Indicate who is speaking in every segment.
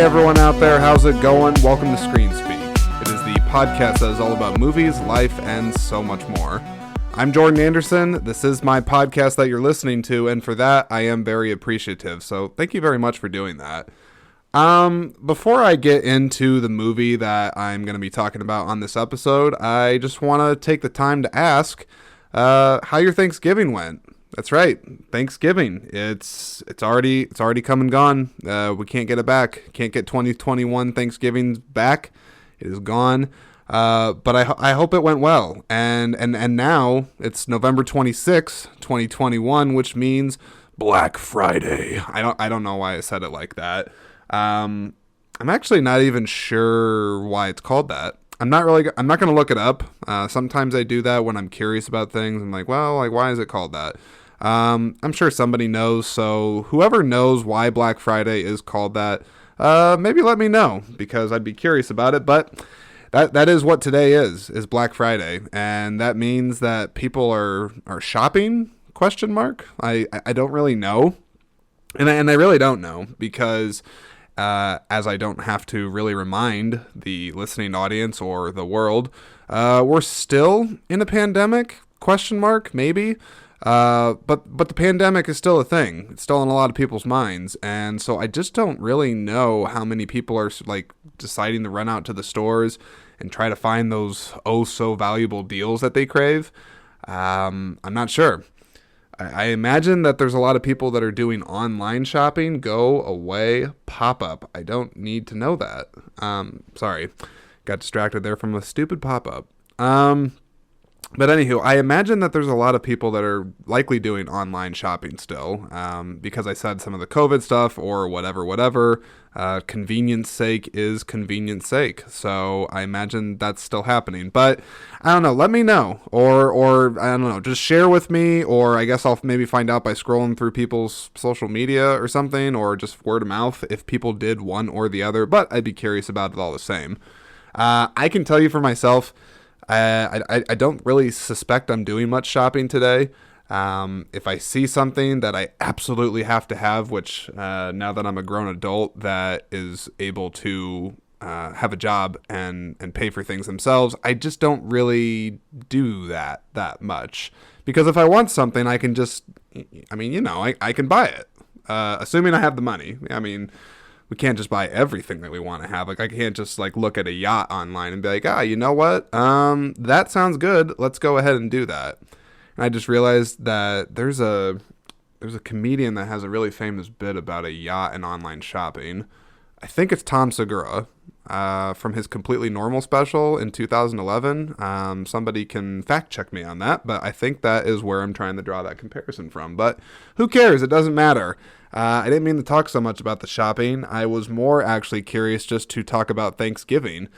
Speaker 1: everyone out there, how's it going? Welcome to Screen Speak. It is the podcast that is all about movies, life, and so much more. I'm Jordan Anderson. This is my podcast that you're listening to, and for that, I am very appreciative. So thank you very much for doing that. Before I get into the movie that I'm going to be talking about on this episode, I just want to take the time to ask how your Thanksgiving went. That's right, Thanksgiving. It's already come and gone. We can't get it back. Can't get 2021 Thanksgiving back. It is gone. But I hope it went well. And now it's November 26th, 2021, which means Black Friday. I don't know why I said it like that. I'm actually not even sure why it's called that. I'm not going to look it up. Sometimes I do that when I'm curious about things. I'm like, why is it called that? I'm sure somebody knows. So whoever knows why Black Friday is called that, maybe let me know, because I'd be curious about it. But that is what today is Black Friday. And that means that people are shopping, ? I don't really know. And I really don't know, because as I don't have to really remind the listening audience or the world, we're still in a pandemic, ? Maybe. But the pandemic is still a thing. It's still in a lot of people's minds. And so I just don't really know how many people are like deciding to run out to the stores and try to find those oh so valuable deals that they crave. I'm not sure. I imagine that there's a lot of people that are doing online shopping, go away, pop-up. I don't need to know that. Sorry, got distracted there from a stupid pop-up. But anywho, I imagine that there's a lot of people that are likely doing online shopping still, because I said some of the COVID stuff or whatever. Convenience sake is convenience sake. So I imagine that's still happening. But I don't know. Let me know, or I don't know. Just share with me, or I guess I'll maybe find out by scrolling through people's social media or something, or just word of mouth if people did one or the other. But I'd be curious about it all the same. I can tell you for myself, I don't really suspect I'm doing much shopping today. If I see something that I absolutely have to have, which now that I'm a grown adult that is able to have a job and pay for things themselves, I just don't really do that much. Because if I want something, I can just, I can buy it, assuming I have the money. I mean, we can't just buy everything that we want to have. Like, I can't just look at a yacht online and be like, you know what? That sounds good. Let's go ahead and do that. And I just realized that there's a comedian that has a really famous bit about a yacht and online shopping. I think it's Tom Segura, from his Completely Normal special in 2011. Somebody can fact check me on that, but I think that is where I'm trying to draw that comparison from. But who cares? It doesn't matter. I didn't mean to talk so much about the shopping. I was more actually curious just to talk about Thanksgiving.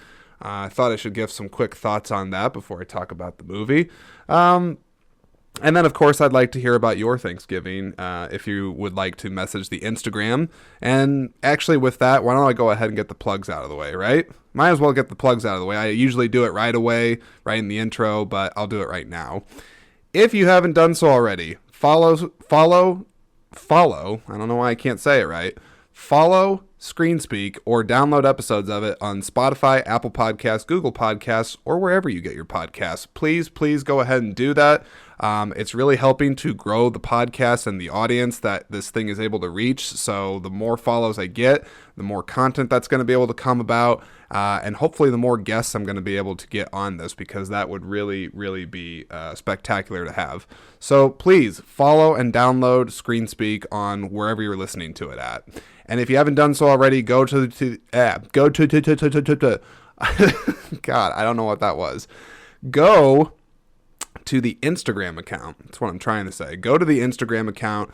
Speaker 1: I thought I should give some quick thoughts on that before I talk about the movie. And then, of course, I'd like to hear about your Thanksgiving, if you would like to message the Instagram. And actually, with that, why don't I go ahead and get the plugs out of the way, right? Might as well get the plugs out of the way. I usually do it right away, right in the intro, but I'll do it right now. If you haven't done so already, follow, I don't know why I can't say it right, follow ScreenSpeak or download episodes of it on Spotify, Apple Podcasts, Google Podcasts, or wherever you get your podcasts. Please go ahead and do that. It's really helping to grow the podcast and the audience that this thing is able to reach. So the more follows I get, the more content that's going to be able to come about, and hopefully the more guests I'm going to be able to get on this, because that would really be spectacular to have. So please follow and download ScreenSpeak on wherever you're listening to it at. And if you haven't done so already, go to God, I don't know what that was. Go to the Instagram account. That's what I'm trying to say. Go to the Instagram account,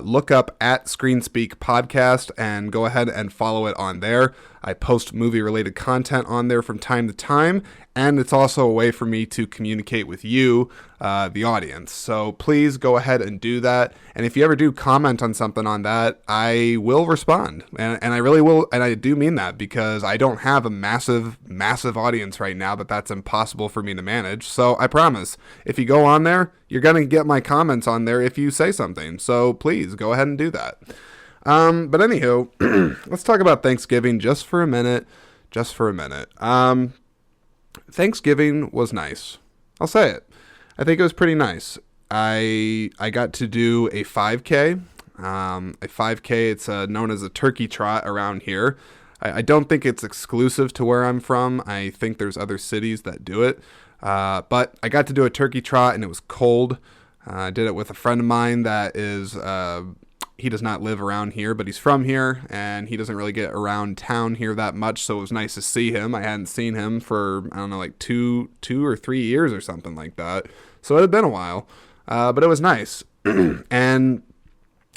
Speaker 1: look up at ScreenSpeak Podcast, and go ahead and follow it on there. I post movie-related content on there from time to time, and it's also a way for me to communicate with you, the audience. So please go ahead and do that. And if you ever do comment on something on that, I will respond. And I really will, and I do mean that, because I don't have a massive audience right now, but that's impossible for me to manage. So I promise, if you go on there, you're going to get my comments on there if you say something. So please go ahead and do that. But anywho, let's talk about Thanksgiving just for a minute. Thanksgiving was nice. I'll say it. I think it was pretty nice. I got to do a 5K. A 5K, it's known as a turkey trot around here. I don't think it's exclusive to where I'm from. I think there's other cities that do it. But I got to do a turkey trot, and it was cold. I did it with a friend of mine that is, he does not live around here, but he's from here, and he doesn't really get around town here that much, so it was nice to see him. I hadn't seen him for, I don't know, like two or 3 years or something like that. So it had been a while, but it was nice. And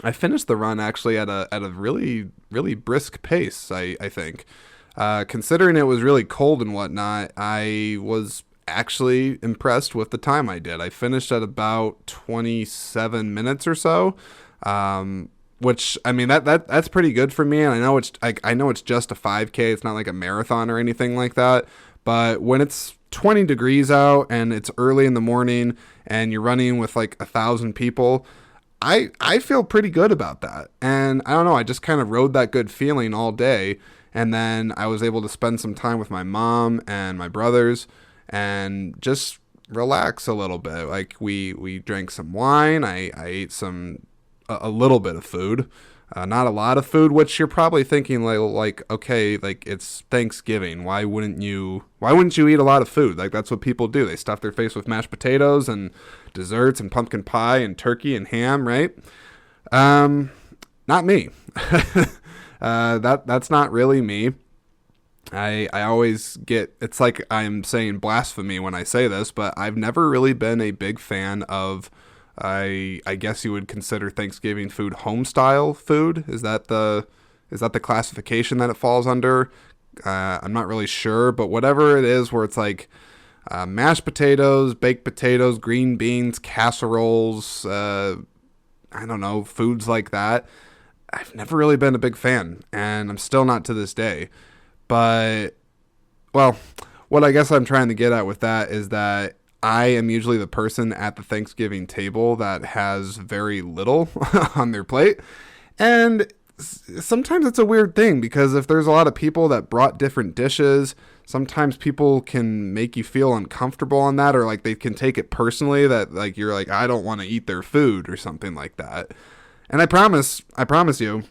Speaker 1: I finished the run actually at a really, really brisk pace, I think. Considering it was really cold and whatnot, I was actually impressed with the time I did. I finished at about 27 minutes or so, which, I mean, that's pretty good for me. And I know it's just a 5K. It's not like a marathon or anything like that. But when it's 20 degrees out and it's early in the morning and you're running with like 1,000 people, I feel pretty good about that. And I don't know, I just kind of rode that good feeling all day. And then I was able to spend some time with my mom and my brothers and just relax a little bit. Like we drank some wine. I ate a little bit of food, not a lot of food, which you're probably thinking like, okay, like it's Thanksgiving. Why wouldn't you eat a lot of food? Like that's what people do. They stuff their face with mashed potatoes and desserts and pumpkin pie and turkey and ham, right? Not me. That's not really me. I always get, it's like I'm saying blasphemy when I say this, but I've never really been a big fan of, I guess you would consider Thanksgiving food home style food. Is that the classification that it falls under? I'm not really sure, but whatever it is, where it's like mashed potatoes, baked potatoes, green beans, casseroles, I don't know, foods like that. I've never really been a big fan, and I'm still not to this day. But, well, what I guess I'm trying to get at with that is that I am usually the person at the Thanksgiving table that has very little on their plate. And sometimes it's a weird thing, because if there's a lot of people that brought different dishes, sometimes people can make you feel uncomfortable on that, or like they can take it personally that like you're like, I don't want to eat their food or something like that. And I promise you,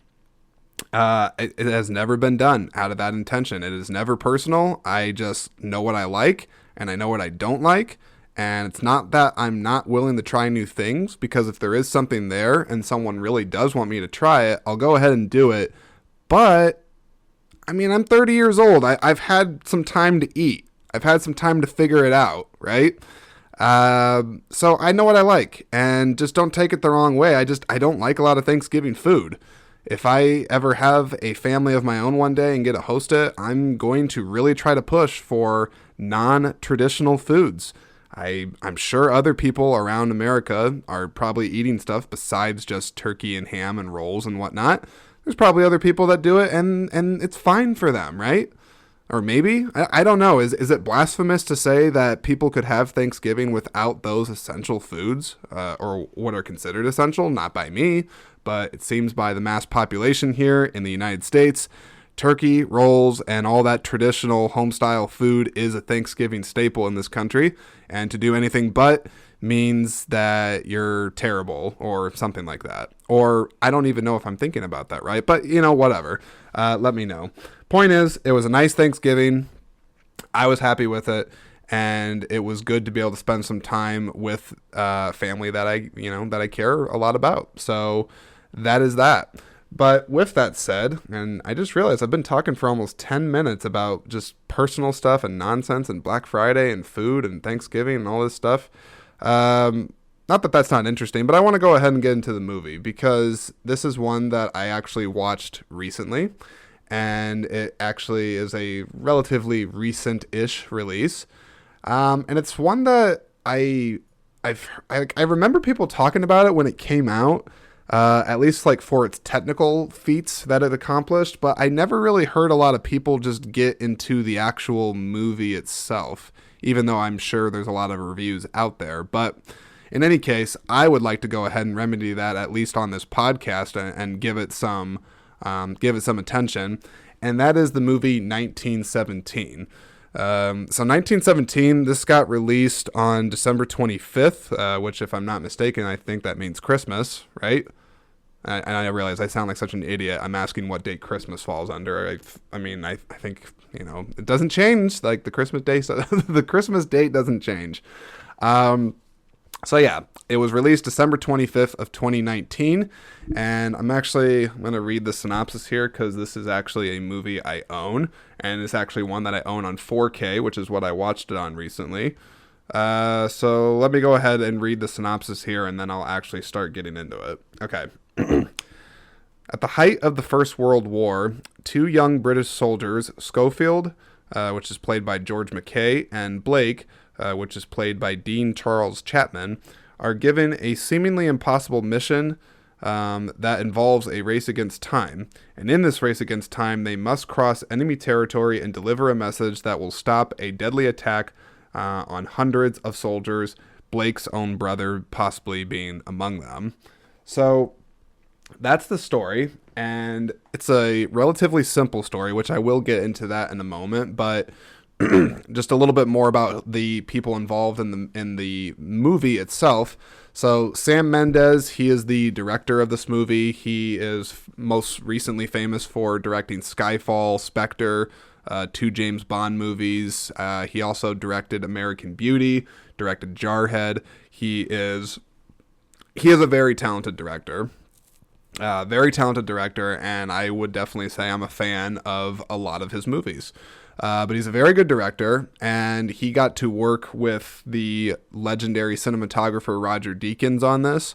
Speaker 1: it has never been done out of that intention. It is never personal. I just know what I like and I know what I don't like. And it's not that I'm not willing to try new things, because if there is something there and someone really does want me to try it, I'll go ahead and do it. But I mean, I'm 30 years old. I've had some time to eat. I've had some time to figure it out, right? So I know what I like, and just don't take it the wrong way. I don't like a lot of Thanksgiving food. If I ever have a family of my own one day and get to host it, I'm going to really try to push for non-traditional foods. I'm sure other people around America are probably eating stuff besides just turkey and ham and rolls and whatnot. There's probably other people that do it, and it's fine for them, right? Or maybe, I don't know. Is it blasphemous to say that people could have Thanksgiving without those essential foods, or what are considered essential? Not by me, but it seems by the mass population here in the United States. Turkey, rolls, and all that traditional home-style food is a Thanksgiving staple in this country, and to do anything but means that you're terrible or something like that. Or I don't even know if I'm thinking about that right, but whatever. Let me know. Point is, it was a nice Thanksgiving. I was happy with it, and it was good to be able to spend some time with family that I care a lot about. So that is that. But with that said, and I just realized I've been talking for almost 10 minutes about just personal stuff and nonsense and Black Friday and food and Thanksgiving and all this stuff. Not that that's not interesting, but I want to go ahead and get into the movie, because this is one that I actually watched recently, and it actually is a relatively recent-ish release. And it's one that I remember people talking about it when it came out, at least like for its technical feats that it accomplished, but I never really heard a lot of people just get into the actual movie itself, even though I'm sure there's a lot of reviews out there. But in any case, I would like to go ahead and remedy that, at least on this podcast, and give it some give it some attention, and that is the movie 1917. So 1917, this got released on December 25th, which, if I'm not mistaken, I think that means Christmas, right? And I realize I sound like such an idiot. I'm asking what date Christmas falls under. I mean, I think, it doesn't change. Like the Christmas day, so the Christmas date doesn't change. So yeah, it was released December 25th of 2019. And I'm going to read the synopsis here because this is actually a movie I own. And it's actually one that I own on 4K, which is what I watched it on recently. So let me go ahead and read the synopsis here, and then I'll actually start getting into it. Okay. At the height of the First World War, two young British soldiers, Schofield, which is played by George McKay, and Blake, which is played by Dean Charles Chapman, are given a seemingly impossible mission that involves a race against time. And in this race against time, they must cross enemy territory and deliver a message that will stop a deadly attack on hundreds of soldiers, Blake's own brother possibly being among them. So that's the story, and it's a relatively simple story, which I will get into that in a moment, but just a little bit more about the people involved in the movie itself. So Sam Mendes, he is the director of this movie. He is most recently famous for directing Skyfall, Spectre, two James Bond movies. He also directed American Beauty, directed Jarhead. He is a very talented director. And I would definitely say I'm a fan of a lot of his movies. But he's a very good director, and he got to work with the legendary cinematographer Roger Deakins on this,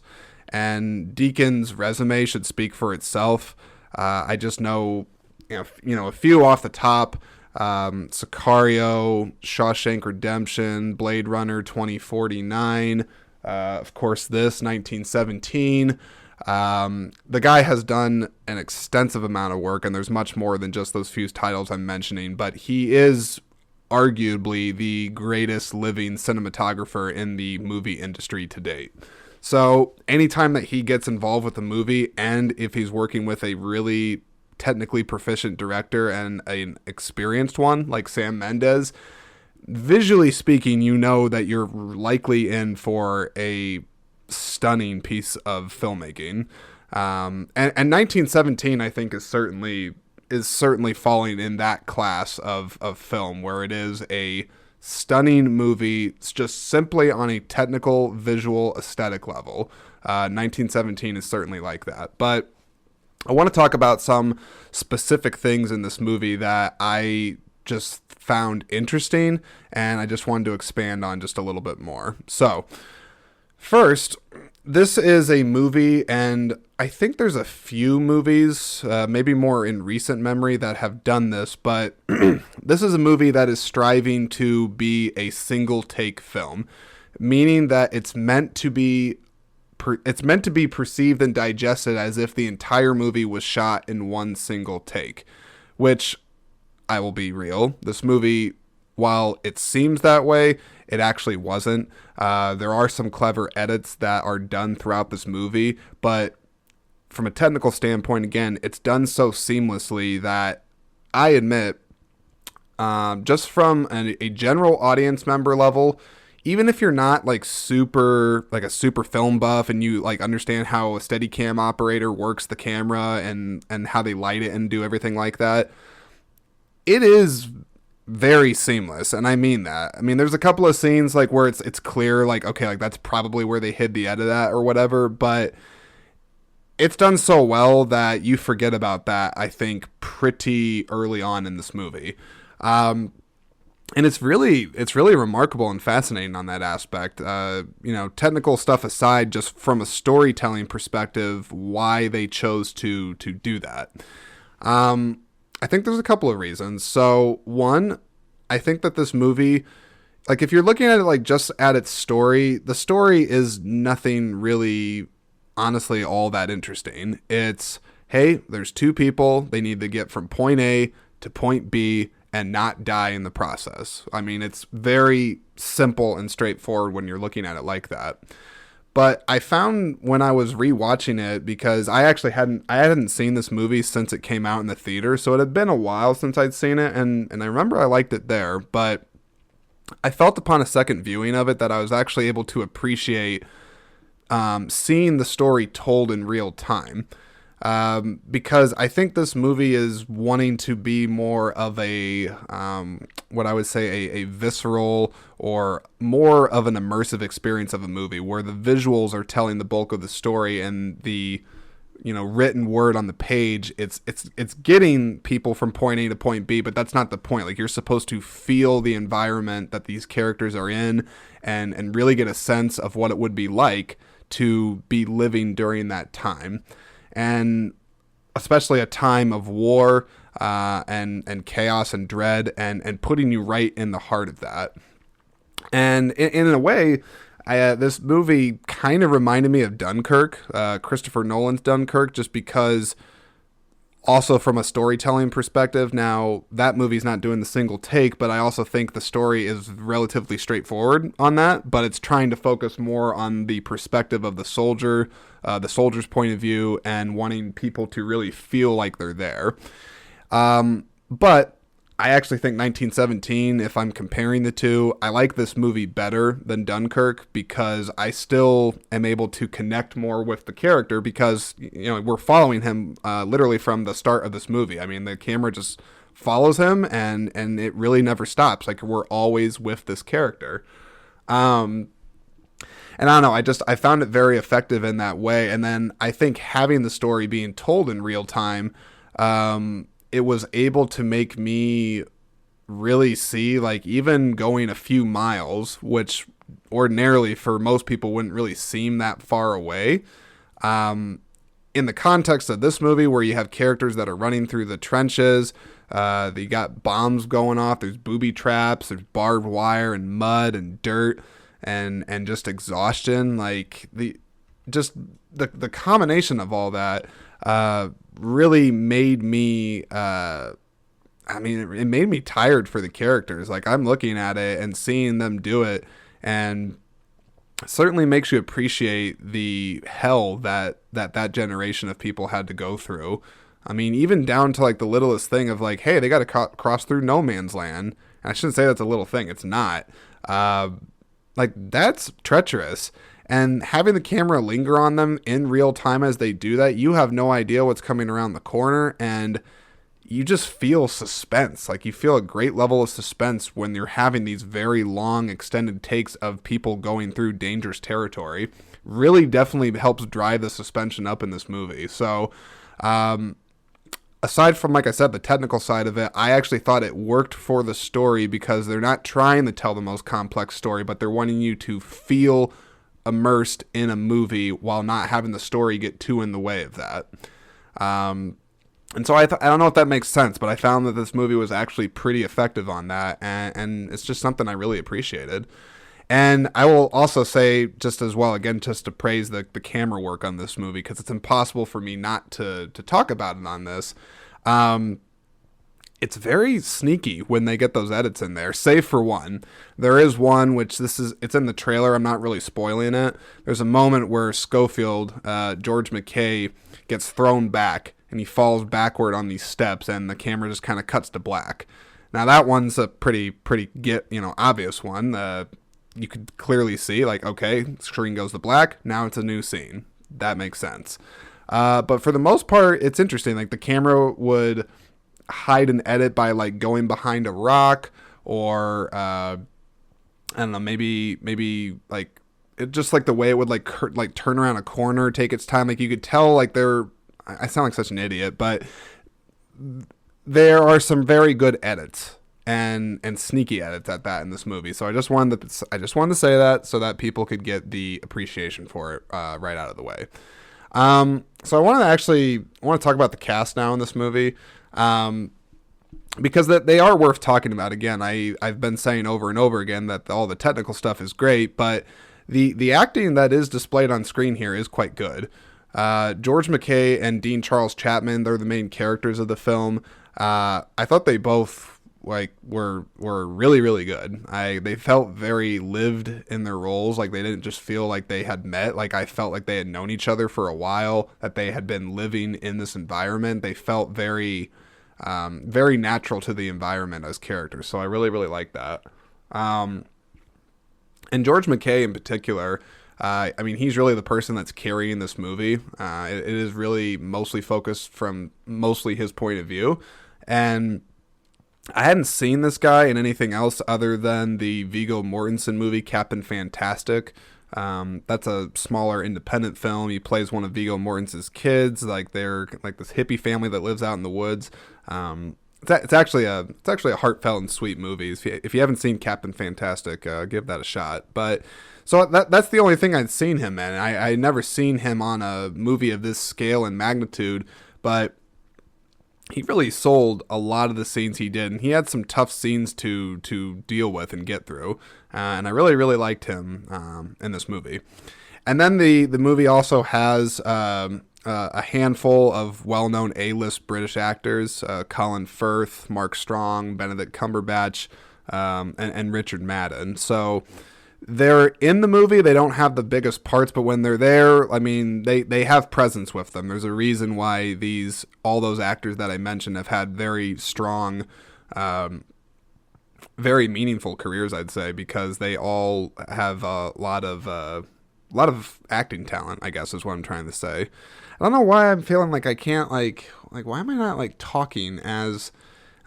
Speaker 1: and Deakins' resume should speak for itself. I just know, a few off the top: Sicario, Shawshank Redemption, Blade Runner 2049, of course, this 1917. The guy has done an extensive amount of work, and there's much more than just those few titles I'm mentioning, but he is arguably the greatest living cinematographer in the movie industry to date. So anytime that he gets involved with a movie, and if he's working with a really technically proficient director and an experienced one like Sam Mendes, visually speaking, that you're likely in for a stunning piece of filmmaking. And 1917, I think, is certainly falling in that class of film, where it is a stunning movie. It's just simply on a technical, visual, aesthetic level. 1917 is certainly like that. But I want to talk about some specific things in this movie that I just found interesting, and I just wanted to expand on just a little bit more. So first, this is a movie, and I think there's a few movies, maybe more in recent memory, that have done this, but this is a movie that is striving to be a single take film, meaning that it's meant to be perceived and digested as if the entire movie was shot in one single take, which, I will be real, this movie, while it seems that way, it actually wasn't. There are some clever edits that are done throughout this movie, but from a technical standpoint, again, it's done so seamlessly that I admit, just from a general audience member level, even if you're not a super film buff and you understand how a Steadicam operator works the camera and how they light it and do everything like that, it is very seamless, and I mean that. I mean, there's a couple of scenes where it's clear, okay, that's probably where they hid the edit at or whatever, but it's done so well that you forget about that, I think, pretty early on in this movie. And it's really remarkable and fascinating on that aspect. Technical stuff aside, just from a storytelling perspective, why they chose to do that. I think there's a couple of reasons. So one, I think that this movie, if you're looking at it just at its story, the story is nothing really, honestly, all that interesting. It's, hey, there's two people, they need to get from point A to point B and not die in the process. I mean, it's very simple and straightforward when you're looking at it like that. But I found when I was rewatching it, because I hadn't seen this movie since it came out in the theater, so it had been a while since I'd seen it, and I remember I liked it there, but I felt upon a second viewing of it that I was actually able to appreciate seeing the story told in real time. Because I think this movie is wanting to be more of a, what I would say, a visceral or more of an immersive experience of a movie where the visuals are telling the bulk of the story, and the, written word on the page, it's getting people from point A to point B, but that's not the point. Like, you're supposed to feel the environment that these characters are in, and really get a sense of what it would be like to be living during that time. And especially a time of war and chaos and dread, and putting you right in the heart of that. And in a way, this movie kind of reminded me of Dunkirk, Christopher Nolan's Dunkirk, just because also from a storytelling perspective. Now, that movie's not doing the single take, but I also think the story is relatively straightforward on that, but it's trying to focus more on the perspective of the soldier's point of view, and wanting people to really feel like they're there. But I actually think 1917, if I'm comparing the two, I like this movie better than Dunkirk, because I still am able to connect more with the character, because we're following him literally from the start of this movie. I mean, the camera just follows him, and it really never stops. Like, we're always with this character. And I don't know, I found it very effective in that way. And then I think having the story being told in real time, it was able to make me really see, like, even going a few miles, which ordinarily for most people wouldn't really seem that far away. In the context of this movie, where you have characters that are running through the trenches, you got bombs going off, there's booby traps, there's barbed wire and mud and dirt and just exhaustion. Like, the combination of all that really made me it made me tired for the characters. Like, I'm looking at it and seeing them do it, and certainly makes you appreciate the hell that generation of people had to go through. I mean, even down to like the littlest thing of like, hey, they got to cross through no man's land. And I shouldn't say that's a little thing. It's not. Like, that's treacherous. And having the camera linger on them in real time as they do that, you have no idea what's coming around the corner, and you just feel suspense. Like, you feel a great level of suspense when you're having these very long extended takes of people going through dangerous territory. Really definitely helps drive the suspension up in this movie. So, aside from, like I said, the technical side of it, I actually thought it worked for the story, because they're not trying to tell the most complex story, but they're wanting you to feel immersed in a movie while not having the story get too in the way of that. And so I don't know if that makes sense, but I found that this movie was actually pretty effective on that, and it's just something I really appreciated. And I will also say, just as well, again, just to praise the camera work on this movie, because it's impossible for me not to talk about it on this. It's very sneaky when they get those edits in there, save for one. There is one, which it's in the trailer, I'm not really spoiling it. There's a moment where Schofield, George McKay, gets thrown back, and he falls backward on these steps, and the camera just kind of cuts to black. Now, that one's a pretty obvious one. You could clearly see, like, okay, screen goes to black, now it's a new scene. That makes sense. But for the most part, it's interesting. Like, the camera would hide an edit by, like, going behind a rock, or I don't know, maybe like, it just, like, the way it would like turn around a corner, take its time. Like, you could tell, like, I sound like such an idiot, but there are some very good edits and sneaky edits at that in this movie. So I just wanted to say that, so that people could get the appreciation for it right out of the way. So I want to talk about the cast now in this movie. Because they are worth talking about. Again, I've been saying over and over again that all the technical stuff is great, but the acting that is displayed on screen here is quite good. George McKay and Dean Charles Chapman, they're the main characters of the film. I thought they both were really, really good. They felt very lived in their roles. Like, they didn't just feel like they had met. Like, I felt like they had known each other for a while, that they had been living in this environment. They felt very very natural to the environment as characters. So I really, really like that. And George McKay in particular, I mean, he's really the person that's carrying this movie. It is really mostly focused from mostly his point of view. And I hadn't seen this guy in anything else other than the Viggo Mortensen movie, Captain Fantastic. That's a smaller independent film. He plays one of Viggo Mortensen's kids. Like, they're like this hippie family that lives out in the woods. It's actually a heartfelt and sweet movie. If you haven't seen Captain Fantastic, give that a shot. But so that's the only thing I'd seen him in. I never seen him on a movie of this scale and magnitude, but he really sold a lot of the scenes he did, and he had some tough scenes to deal with and get through. And I really, really liked him in this movie. And then the movie also has a handful of well-known A-list British actors: Colin Firth, Mark Strong, Benedict Cumberbatch, and Richard Madden. So they're in the movie. They don't have the biggest parts, but when they're there, I mean, they have presence with them. There's a reason why all those actors that I mentioned have had very strong, very meaningful careers, I'd say, because they all have a lot of acting talent, I guess is what I'm trying to say. I don't know why I'm feeling like I can't like why am I not like talking as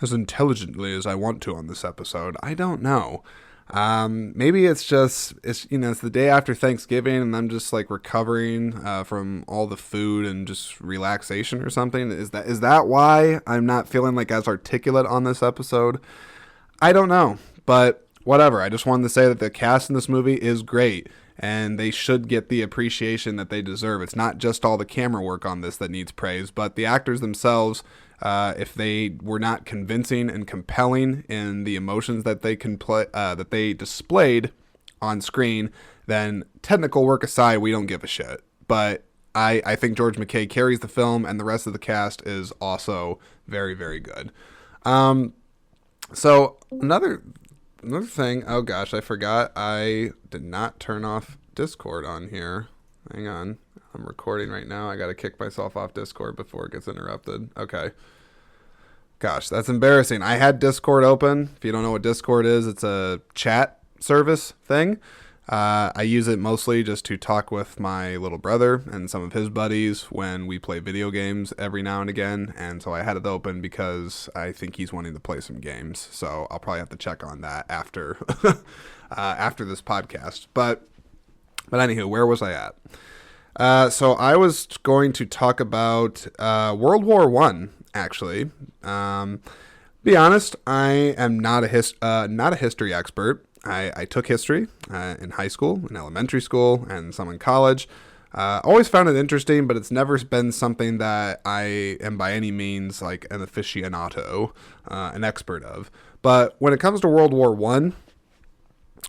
Speaker 1: intelligently as I want to on this episode? I don't know. Maybe it's the day after Thanksgiving and I'm just like recovering from all the food and just relaxation or something. Is that why I'm not feeling like as articulate on this episode? I don't know, but whatever. I just wanted to say that the cast in this movie is great, and they should get the appreciation that they deserve. It's not just all the camera work on this that needs praise, but the actors themselves, if they were not convincing and compelling in the emotions that they displayed on screen, then technical work aside, we don't give a shit. But I think George McKay carries the film, and the rest of the cast is also very, very good. So another thing, oh gosh, I forgot. I did not turn off Discord on here. Hang on. I'm recording right now. I got to kick myself off Discord before it gets interrupted. Okay. Gosh, that's embarrassing. I had Discord open. If you don't know what Discord is, it's a chat service thing. I use it mostly just to talk with my little brother and some of his buddies when we play video games every now and again. And so I had it open because I think he's wanting to play some games. So I'll probably have to check on that after after this podcast. But anywho, where was I at? So I was going to talk about World War I, actually. Be honest, I am not a history expert. I took history in high school, in elementary school, and some in college. Always found it interesting, but it's never been something that I am by any means like an aficionado, an expert of. But when it comes to World War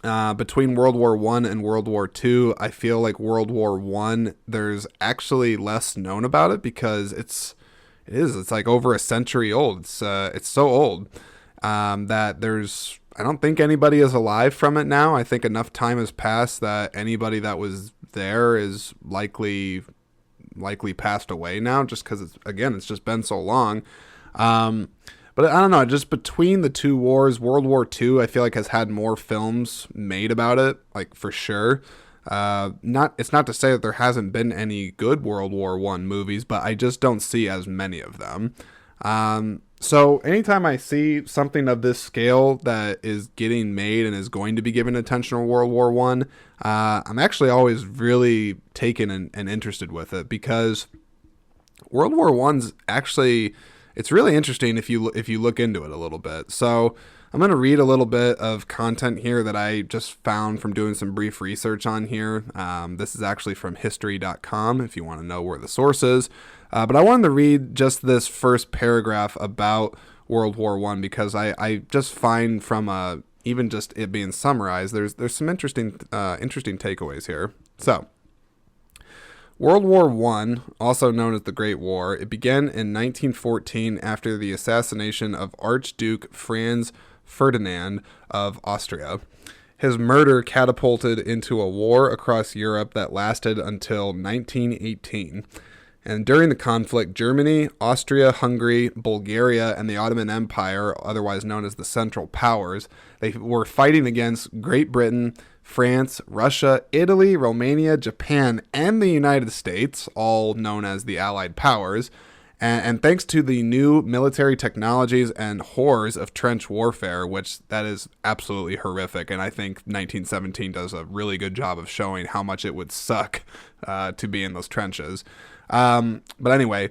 Speaker 1: I, between World War I and World War II, I feel like World War I, there's actually less known about it because it's like over a century old. It's so old that I don't think anybody is alive from it now. I think enough time has passed that anybody that was there is likely passed away now, just because it's just been so long. But I don't know, just between the two wars, World War II, I feel like has had more films made about it, like for sure. It's not to say that there hasn't been any good World War I movies, but I just don't see as many of them. So anytime I see something of this scale that is getting made and is going to be given attention to World War I, I'm actually always really taken and interested with it, because World War I's actually, it's really interesting if you look into it a little bit. So I'm going to read a little bit of content here that I just found from doing some brief research on here. This is actually from history.com if you want to know where the source is. But I wanted to read just this first paragraph about World War I because I just find from even just it being summarized, there's some interesting takeaways here. So, World War I, also known as the Great War, it began in 1914 after the assassination of Archduke Franz Ferdinand of Austria. His murder catapulted into a war across Europe that lasted until 1918. And during the conflict, Germany, Austria, Hungary, Bulgaria, and the Ottoman Empire, otherwise known as the Central Powers, they were fighting against Great Britain, France, Russia, Italy, Romania, Japan, and the United States, all known as the Allied Powers. And thanks to the new military technologies and horrors of trench warfare, which that is absolutely horrific, and I think 1917 does a really good job of showing how much it would suck to be in those trenches. But anyway,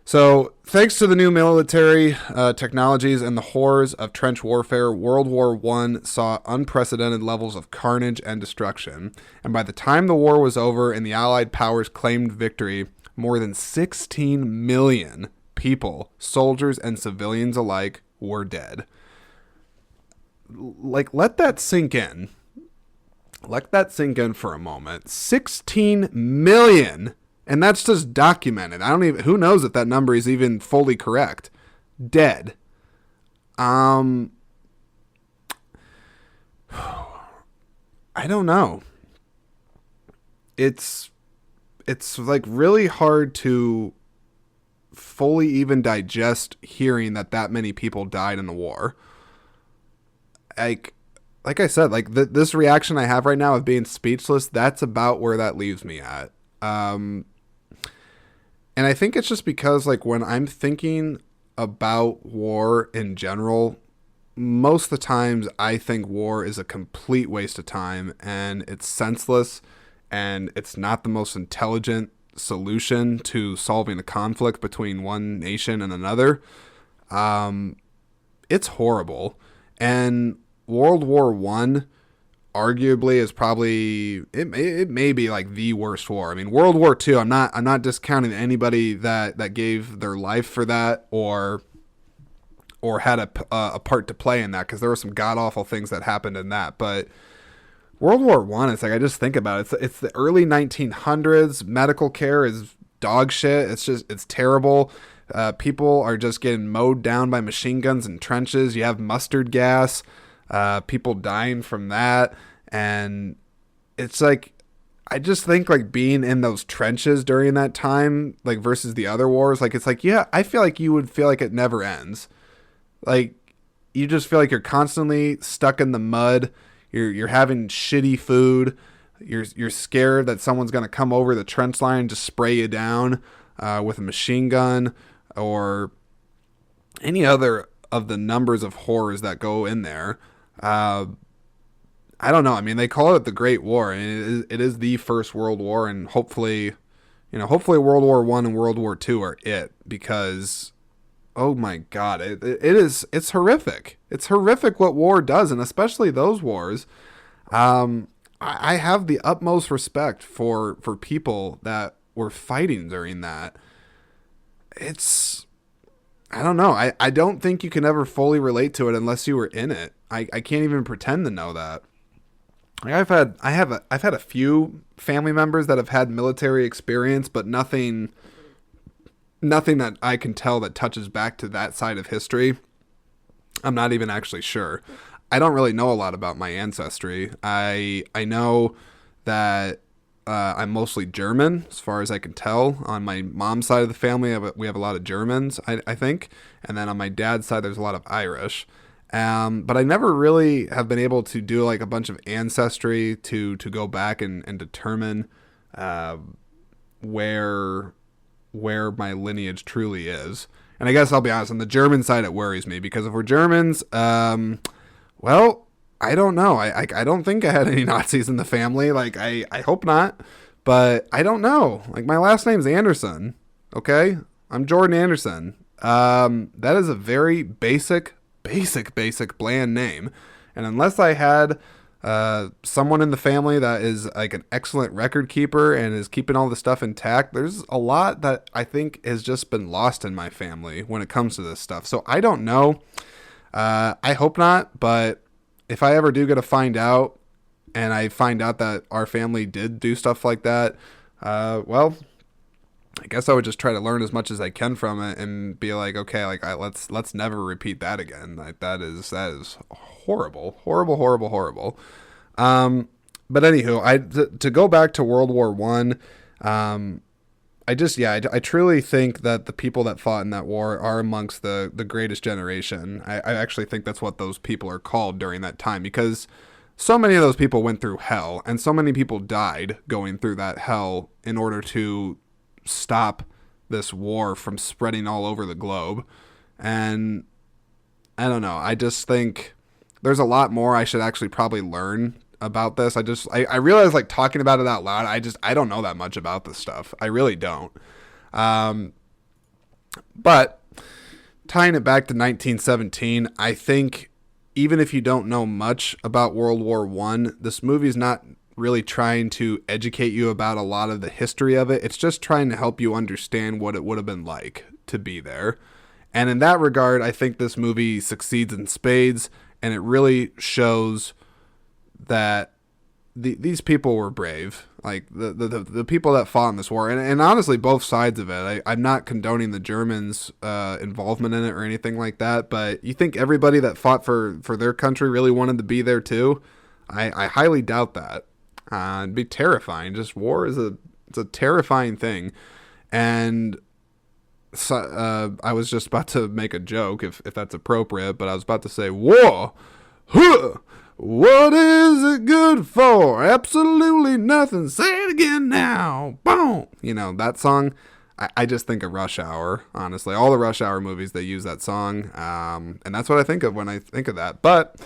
Speaker 1: so thanks to the new military technologies and the horrors of trench warfare, World War I saw unprecedented levels of carnage and destruction. And by the time the war was over and the Allied powers claimed victory, more than 16 million people, soldiers and civilians alike, were dead. Like, let that sink in. Let that sink in for a moment. 16 million. And that's just documented. Who knows if that number is even fully correct. Dead. I don't know. It's like really hard to fully even digest hearing that many people died in the war. Like I said, like this reaction I have right now of being speechless, that's about where that leaves me at. And I think it's just because, like, when I'm thinking about war in general, most of the times I think war is a complete waste of time and it's senseless and it's not the most intelligent solution to solving a conflict between one nation and another. It's horrible. And World War I arguably is probably it may be like the worst war. I mean, World War II, I'm not discounting anybody that gave their life for that or had a part to play in that, because there were some god awful things that happened in that. But World War I, it's like, I just think about it. It's the early 1900s. Medical care is dog shit. It's terrible. People are just getting mowed down by machine guns and trenches. You have mustard gas. People dying from that. And it's like, I just think, like, being in those trenches during that time, like, versus the other wars, like, it's like, yeah, I feel like you would feel like it never ends. Like, you just feel like you're constantly stuck in the mud. You're having shitty food. You're scared that someone's going to come over the trench line and just spray you down with a machine gun or any other of the numbers of horrors that go in there. I don't know. I mean, they call it the Great War, and it is the first World War, and hopefully World War I and World War II are it, because, oh my God, it's horrific. It's horrific what war does, and especially those wars. I have the utmost respect for people that were fighting during that. I don't know. I don't think you can ever fully relate to it unless you were in it. I can't even pretend to know that. Like, I've had a few family members that have had military experience, but nothing that I can tell that touches back to that side of history. I'm not even actually sure. I don't really know a lot about my ancestry. I know that I'm mostly German, as far as I can tell. On my mom's side of the family, we have a lot of Germans, I think. And then on my dad's side, there's a lot of Irish. But I never really have been able to do, like, a bunch of ancestry to go back and determine where my lineage truly is. And I guess I'll be honest, on the German side, it worries me, because if we're Germans, well, I don't know. I don't think I had any Nazis in the family. Like, I hope not, but I don't know. Like, my last name's Anderson. Okay. I'm Jordan Anderson. That is a very basic, bland name. And unless I had someone in the family that is, like, an excellent record keeper and is keeping all the stuff intact, there's a lot that I think has just been lost in my family when it comes to this stuff. So I don't know. I hope not, but if I ever do get to find out, and I find out that our family did do stuff like that, Well, I guess I would just try to learn as much as I can from it and be like, okay, like let's never repeat that again. Like that is horrible, horrible, horrible, horrible. But anywho, to go back to World War One. I truly think that the people that fought in that war are amongst the greatest generation. I actually think that's what those people are called during that time, because so many of those people went through hell, and so many people died going through that hell in order to stop this war from spreading all over the globe. And I don't know. I just think there's a lot more I should actually probably learn about this. I realize, like, talking about it out loud, I don't know that much about this stuff. I really don't. But tying it back to 1917, I think even if you don't know much about World War One, this movie's not really trying to educate you about a lot of the history of it. It's just trying to help you understand what it would have been like to be there. And in that regard, I think this movie succeeds in spades, and it really shows that these people were brave. Like the people that fought in this war, and honestly, both sides of it. I'm not condoning the Germans' involvement in it or anything like that, but you think everybody that fought for their country really wanted to be there too? I highly doubt that. It'd be terrifying. Just war it's a terrifying thing. And so, I was just about to make a joke, if that's appropriate, but I was about to say, war! Huh! What is it good for? Absolutely nothing. Say it again now. Boom! You know, that song, I just think of Rush Hour, honestly. All the Rush Hour movies, they use that song. And that's what I think of when I think of that. But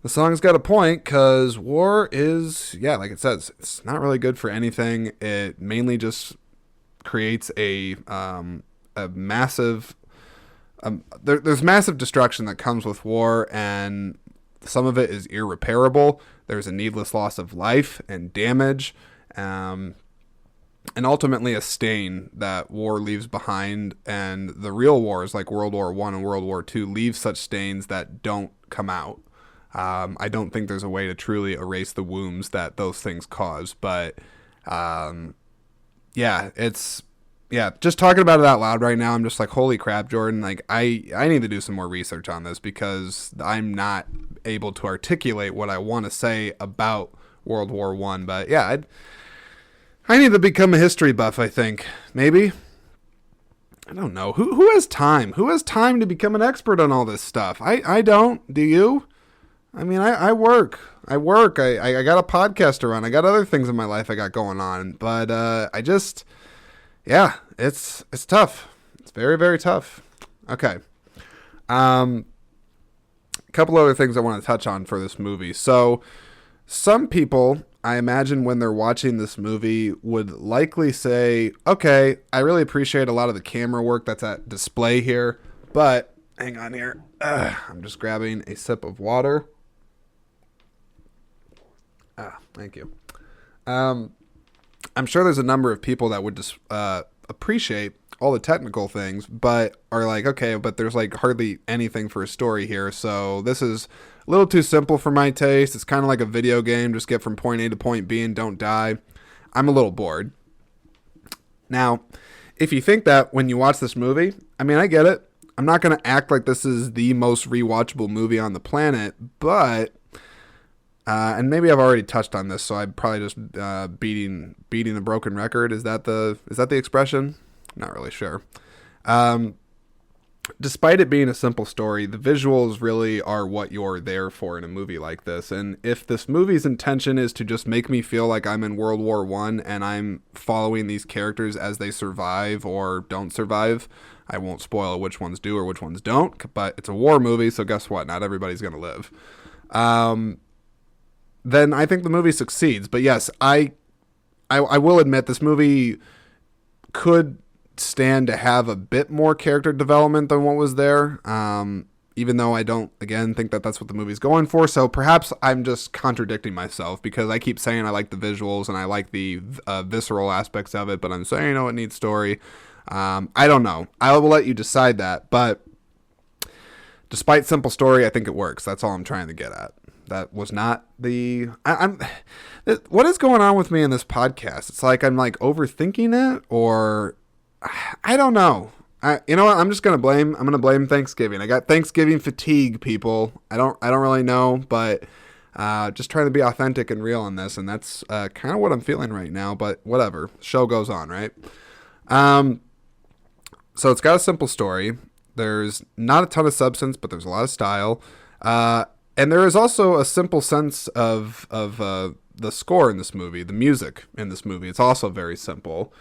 Speaker 1: the song's got a point, because war is, yeah, like it says, it's not really good for anything. It mainly just creates a massive... there's massive destruction that comes with war, and some of it is irreparable. There's a needless loss of life and damage, and ultimately a stain that war leaves behind. And the real wars like World War I and World War II leave such stains that don't come out. I don't think there's a way to truly erase the wounds that those things cause. But just talking about it out loud right now, I'm just like, holy crap, Jordan. Like, I need to do some more research on this, because I'm not able to articulate what I want to say about World War One. But yeah, I need to become a history buff, I think. Maybe. I don't know. Who has time? Who has time to become an expert on all this stuff? I don't. Do you? I mean, I work. I got a podcast to run. I got other things in my life I got going on. But yeah, it's tough. It's very, very tough. Okay. A couple other things I want to touch on for this movie. So some people, I imagine, when they're watching this movie, would likely say, okay, I really appreciate a lot of the camera work that's at display here, but hang on here. I'm just grabbing a sip of water. Thank you. I'm sure there's a number of people that would just appreciate all the technical things, but are like, okay, but there's like hardly anything for a story here, so this is a little too simple for my taste. It's kind of like a video game, just get from point A to point B and don't die. I'm a little bored. Now, if you think that when you watch this movie, I mean, I get it. I'm not going to act like this is the most rewatchable movie on the planet, but and maybe I've already touched on this, so I'm probably just beating a broken record. Is that the expression? Not really sure. Despite it being a simple story, the visuals really are what you're there for in a movie like this. And if this movie's intention is to just make me feel like I'm in World War I and I'm following these characters as they survive or don't survive, I won't spoil which ones do or which ones don't, but it's a war movie, so guess what? Not everybody's going to live. Then I think the movie succeeds. But yes, I will admit this movie could stand to have a bit more character development than what was there, even though I don't, again, think that that's what the movie's going for. So perhaps I'm just contradicting myself, because I keep saying I like the visuals and I like the visceral aspects of it, but I'm saying, it needs story. I don't know. I will let you decide that, but despite simple story, I think it works. That's all I'm trying to get at. that was not the. What is going on with me in this podcast? It's like I'm like overthinking it, or I don't know. You know what? I'm gonna blame Thanksgiving. I got Thanksgiving fatigue, people. I don't really know, but just trying to be authentic and real on this, and that's kind of what I'm feeling right now. But whatever, show goes on, right? So it's got a simple story. There's not a ton of substance, but there's a lot of style, and there is also a simple sense of the score in this movie, the music in this movie. It's also very simple.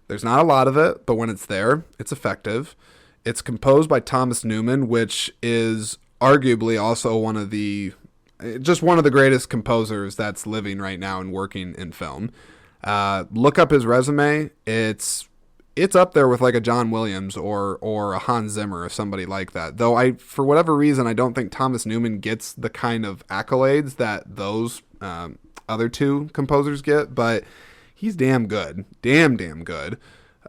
Speaker 1: There's not a lot of it, but when it's there, it's effective. It's composed by Thomas Newman, which is arguably also one of the greatest composers that's living right now and working in film. Look up his resume. It's up there with like a John Williams or a Hans Zimmer or somebody like that. Though for whatever reason, I don't think Thomas Newman gets the kind of accolades that those other two composers get, but he's damn good. Damn good.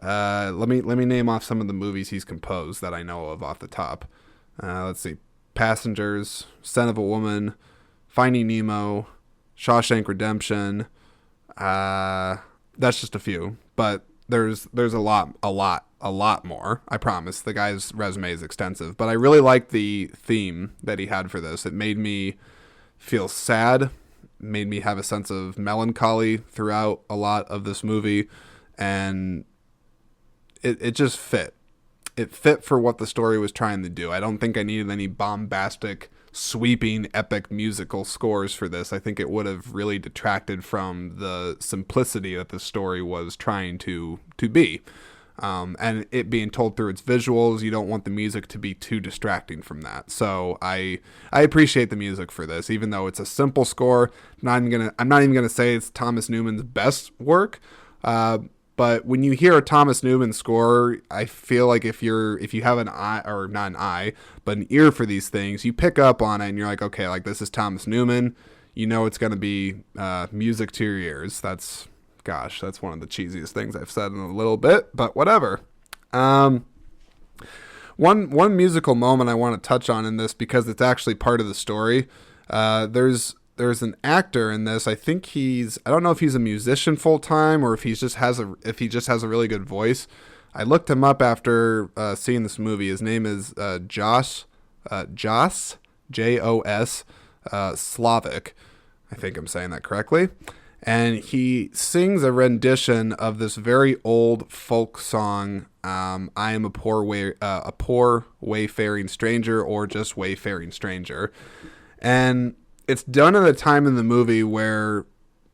Speaker 1: Let me name off some of the movies he's composed that I know of off the top. Let's see. Passengers, Son of a Woman, Finding Nemo, Shawshank Redemption. That's just a few, but there's a lot more. I promise. The guy's resume is extensive, but I really like the theme that he had for this. It made me feel sad, made me have a sense of melancholy throughout a lot of this movie, and it just fit. It fit for what the story was trying to do. I don't think I needed any bombastic, sweeping, epic musical scores for this. I think it would have really detracted from the simplicity that the story was trying to be. And it being told through its visuals, you don't want the music to be too distracting from that. So I appreciate the music for this, even though it's a simple score. I'm not even gonna say it's Thomas Newman's best work. But when you hear a Thomas Newman score, I feel like if you have an eye, or not an eye, but an ear for these things, you pick up on it and you're like, okay, like this is Thomas Newman. You know it's gonna be music to your ears. That's one of the cheesiest things I've said in a little bit, but whatever. One musical moment I want to touch on in this, because it's actually part of the story. There's an actor in this. I don't know if he's a musician full time or if he just has a really good voice. I looked him up after seeing this movie. His name is Jos Jos Slavic. I think I'm saying that correctly. And he sings a rendition of this very old folk song, I Am a Poor Wayfaring Stranger, or just Wayfaring Stranger. And it's done at a time in the movie where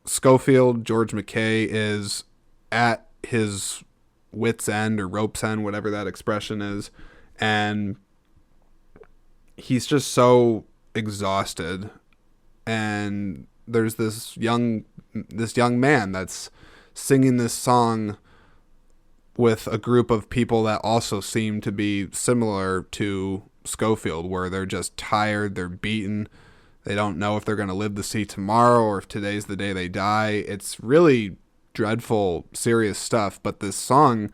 Speaker 1: Schofield, George McKay, is at his wit's end or rope's end, whatever that expression is. And he's just so exhausted. And there's this young man that's singing this song with a group of people that also seem to be similar to Schofield, where they're just tired, they're beaten, they don't know if they're going to live to see tomorrow or if today's the day they die. It's really dreadful, serious stuff, but this song,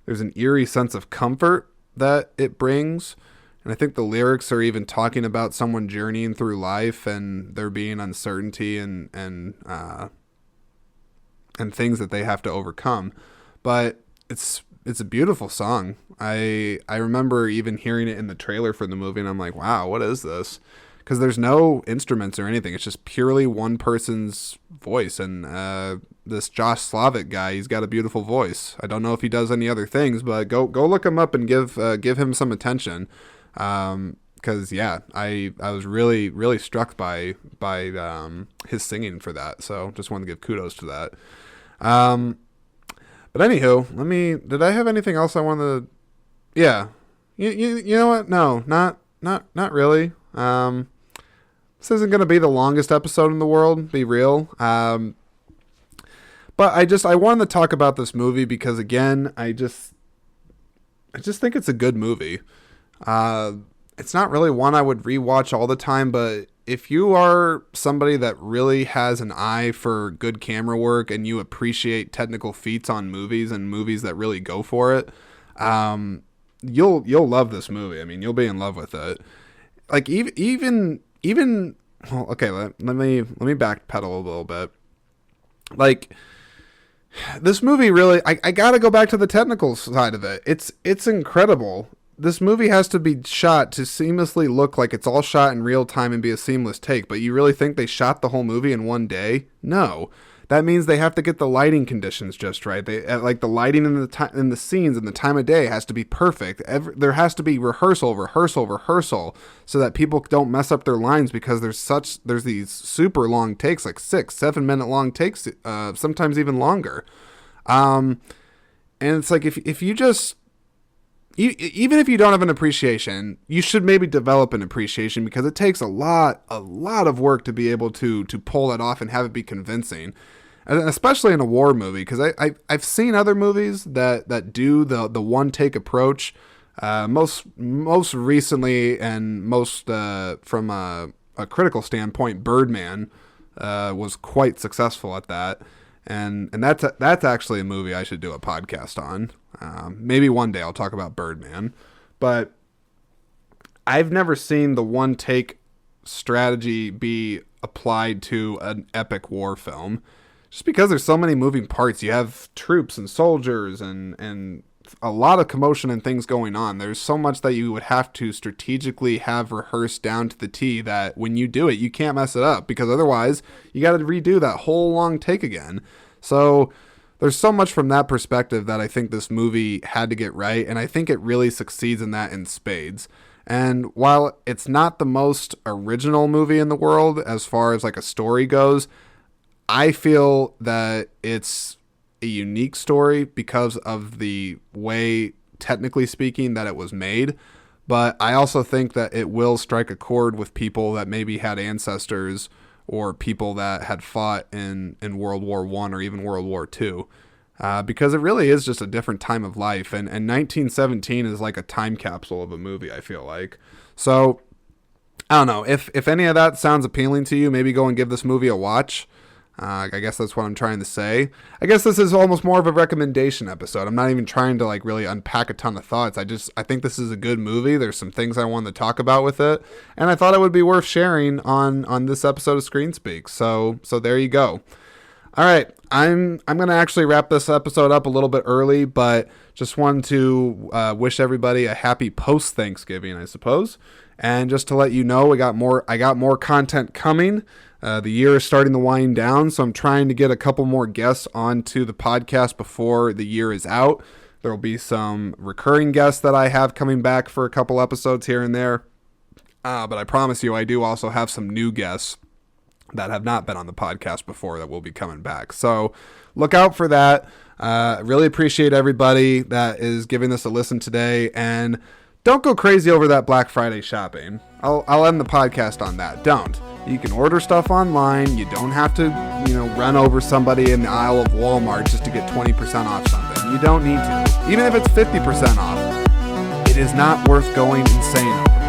Speaker 1: there's an eerie sense of comfort that it brings. And I think the lyrics are even talking about someone journeying through life and there being uncertainty and things that they have to overcome. But it's a beautiful song. I remember even hearing it in the trailer for the movie, and I'm like, wow, what is this? Because there's no instruments or anything. It's just purely one person's voice. And this Jos Slavic guy, he's got a beautiful voice. I don't know if he does any other things, but go look him up and give him some attention. Because I was really, really struck by his singing for that. So just wanted to give kudos to that. But anywho, did I have anything else I wanted to? Yeah, you know what? No, not really. This isn't going to be the longest episode in the world, be real. But I wanted to talk about this movie because, again, I just think it's a good movie. It's not really one I would rewatch all the time, but if you are somebody that really has an eye for good camera work and you appreciate technical feats on movies and movies that really go for it, you'll love this movie. I mean, you'll be in love with it. Like even well, okay, let me backpedal a little bit. Like, this movie really, I gotta go back to the technical side of it. It's incredible. This movie has to be shot to seamlessly look like it's all shot in real time and be a seamless take. But you really think they shot the whole movie in one day? No. That means they have to get the lighting conditions just right. They like the lighting in the scenes and the time of day has to be perfect. There has to be rehearsal, so that people don't mess up their lines, because there's these super long takes, like 6-7 minute long takes, sometimes even longer. And it's like if you just even if you don't have an appreciation, you should maybe develop an appreciation, because it takes a lot of work to be able to pull that off and have it be convincing, and especially in a war movie. Because I've seen other movies that do the one take approach. Most recently, and most from a critical standpoint, Birdman was quite successful at that. And that's actually a movie I should do a podcast on. Maybe one day I'll talk about Birdman. But I've never seen the one take strategy be applied to an epic war film. Just because there's so many moving parts. You have troops and soldiers and a lot of commotion and things going on. There's so much that you would have to strategically have rehearsed down to the T, that when you do it, you can't mess it up, because otherwise you got to redo that whole long take again. So there's so much from that perspective that I think this movie had to get right, and I think it really succeeds in that in spades. And while it's not the most original movie in the world as far as like a story goes, I feel that it's a unique story because of the way, technically speaking, that it was made. But I also think that it will strike a chord with people that maybe had ancestors or people that had fought in World War I or even World War II. Because it really is just a different time of life. And 1917 is like a time capsule of a movie, I feel like. So, I don't know. If any of that sounds appealing to you, maybe go and give this movie a watch. I guess that's what I'm trying to say. I guess this is almost more of a recommendation episode. I'm not even trying to like really unpack a ton of thoughts. I think this is a good movie. There's some things I wanted to talk about with it, and I thought it would be worth sharing on this episode of Screen Speak. So there you go. All right, I'm going to actually wrap this episode up a little bit early, but just wanted to wish everybody a happy post-Thanksgiving, I suppose. And just to let you know, I got more content coming. The year is starting to wind down, so I'm trying to get a couple more guests onto the podcast before the year is out. There will be some recurring guests that I have coming back for a couple episodes here and there. But I promise you, I do also have some new guests that have not been on the podcast before that will be coming back. So look out for that. Really appreciate everybody that is giving this a listen today. And don't go crazy over that Black Friday shopping. I'll end the podcast on that. Don't. You can order stuff online. You don't have to, run over somebody in the aisle of Walmart just to get 20% off something. You don't need to. Even if it's 50% off, it is not worth going insane over.